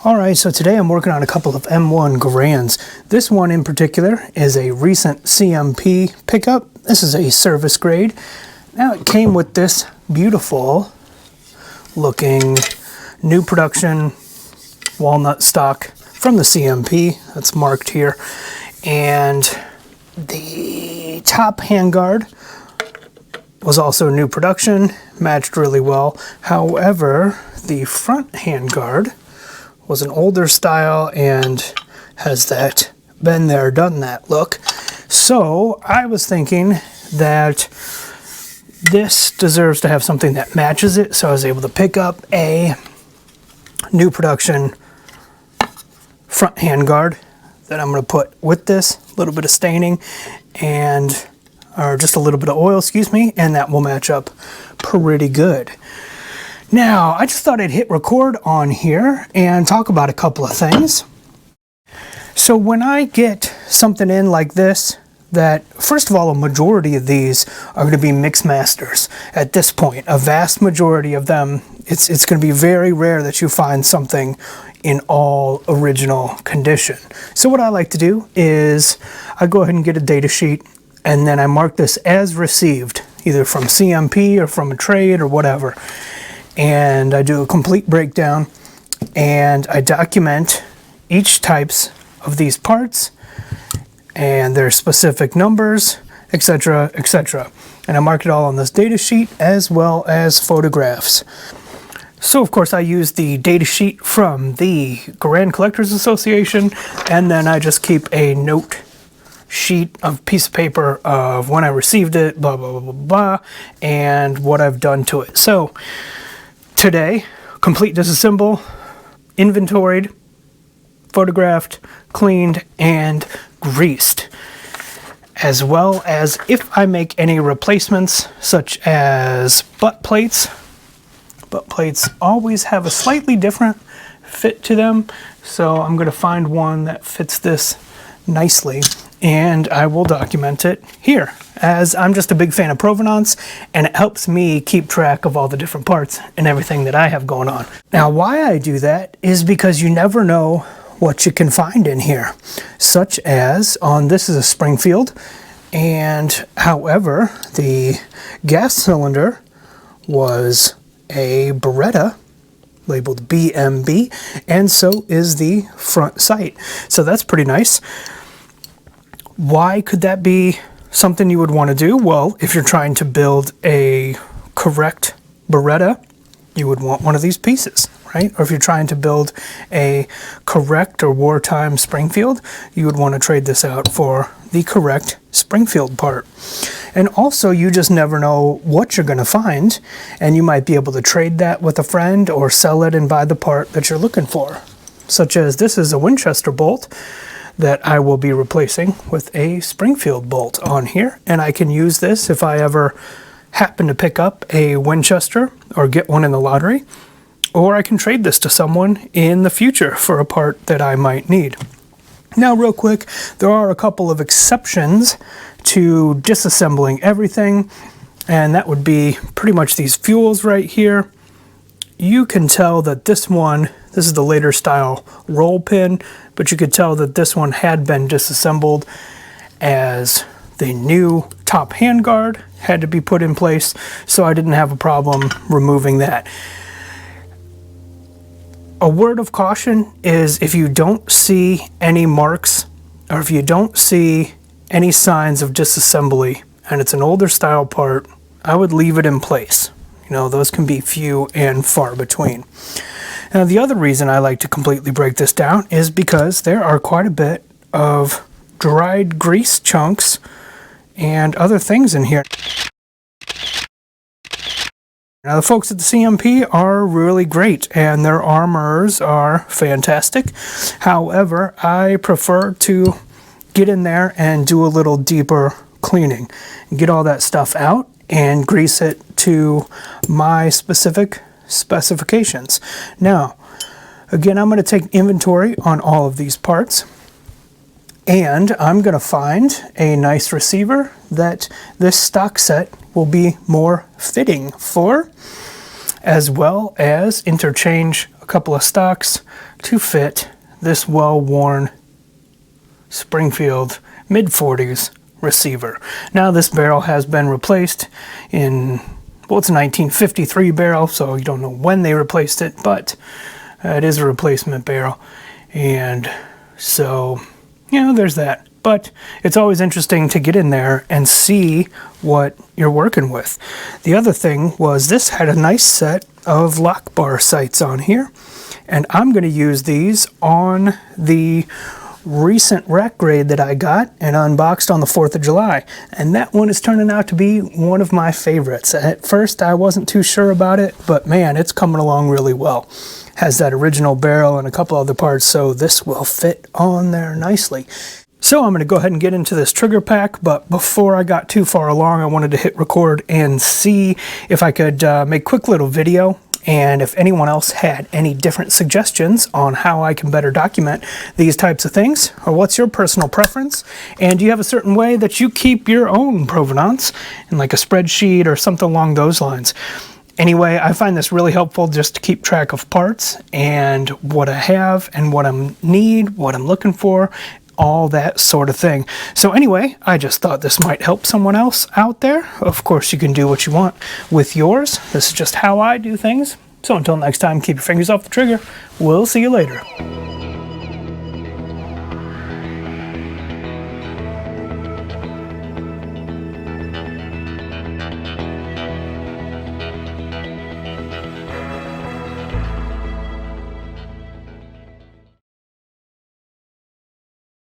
Alright, so today I'm working on a couple of M1 Garands. This one in particular is a recent CMP pickup. This is a service grade. Now it came with this beautiful looking new production walnut stock from the CMP that's marked here. And the top handguard was also new production, matched really well. However, the front handguard was an older style and has that been there, done that look. So I was thinking that this deserves to have something that matches it. So I was able to pick up a new production front handguard that I'm going to put with this, a little bit of staining or just a little bit of oil, excuse me, and that will match up pretty good. Now, I just thought I'd hit record on here and talk about a couple of things. So when I get something in like this, that first of all, a majority of these are going to be mix masters at this point. A vast majority of them, it's going to be very rare that you find something in all original condition. So what I like to do is I go ahead and get a data sheet, and then I mark this as received, either from CMP or from a trade or whatever. And I do a complete breakdown and I document each types of these parts and their specific numbers, etc., etc. And I mark it all on this data sheet as well as photographs. So of course I use the data sheet from the Garand Collectors Association, and then I just keep a note sheet of piece of paper of when I received it, blah, blah, blah, blah, blah, and what I've done to it. So today, complete disassemble, inventoried, photographed, cleaned, and greased. As well as if I make any replacements, such as butt plates. Butt plates always have a slightly different fit to them, so I'm going to find one that fits this nicely, and I will document it here, as I'm just a big fan of provenance, and it helps me keep track of all the different parts and everything that I have going on. Now, why I do that is because you never know what you can find in here, such as on this is a Springfield, and however, the gas cylinder was a Beretta labeled BMB, and so is the front sight. So that's pretty nice. Why could that be something you would want to do? Well, if you're trying to build a correct Beretta, you would want one of these pieces, right? Or if you're trying to build a correct or wartime Springfield, you would want to trade this out for the correct Springfield part. And also, you just never know what you're going to find, and you might be able to trade that with a friend or sell it and buy the part that you're looking for. Such as this is a Winchester bolt that I will be replacing with a Springfield bolt on here, and I can use this if I ever happen to pick up a Winchester or get one in the lottery, or I can trade this to someone in the future for a part that I might need. Now, real quick, there are a couple of exceptions to disassembling everything, and that would be pretty much these fuels right here. You can tell that this is the later style roll pin, but you could tell that this one had been disassembled, as the new top handguard had to be put in place, so I didn't have a problem removing that. A word of caution is if you don't see any marks, or if you don't see any signs of disassembly, and it's an older style part, I would leave it in place. You know, those can be few and far between. Now, the other reason I like to completely break this down is because there are quite a bit of dried grease chunks and other things in here. Now, the folks at the CMP are really great, and their armors are fantastic. However, I prefer to get in there and do a little deeper cleaning, get all that stuff out and grease it to my specific specifications. Now, again, I'm going to take inventory on all of these parts, and I'm going to find a nice receiver that this stock set will be more fitting for. as well as interchange a couple of stocks to fit this well-worn Springfield mid-40s receiver. Now this barrel has been replaced in, well, it's a 1953 barrel, so you don't know when they replaced it, but it is a replacement barrel. And so, you know, there's that. But it's always interesting to get in there and see what you're working with. The other thing was this had a nice set of lock bar sights on here, and I'm going to use these on the recent rack grade that I got and unboxed on the 4th of July, and that one is turning out to be one of my favorites. At first I wasn't too sure about it, but man, it's coming along really well. Has that original barrel and a couple other parts, so this will fit on there nicely. So I'm going to go ahead and get into this trigger pack, but before I got too far along, I wanted to hit record and see if I could make a quick little video, and if anyone else had any different suggestions on how I can better document these types of things, or what's your personal preference, and do you have a certain way that you keep your own provenance in like a spreadsheet or something along those lines. Anyway, I find this really helpful just to keep track of parts and what I have and what I need, what I'm looking for, all that sort of thing. So anyway, I just thought this might help someone else out there. Of course, you can do what you want with yours. This is just how I do things. So until next time, keep your fingers off the trigger. We'll see you later.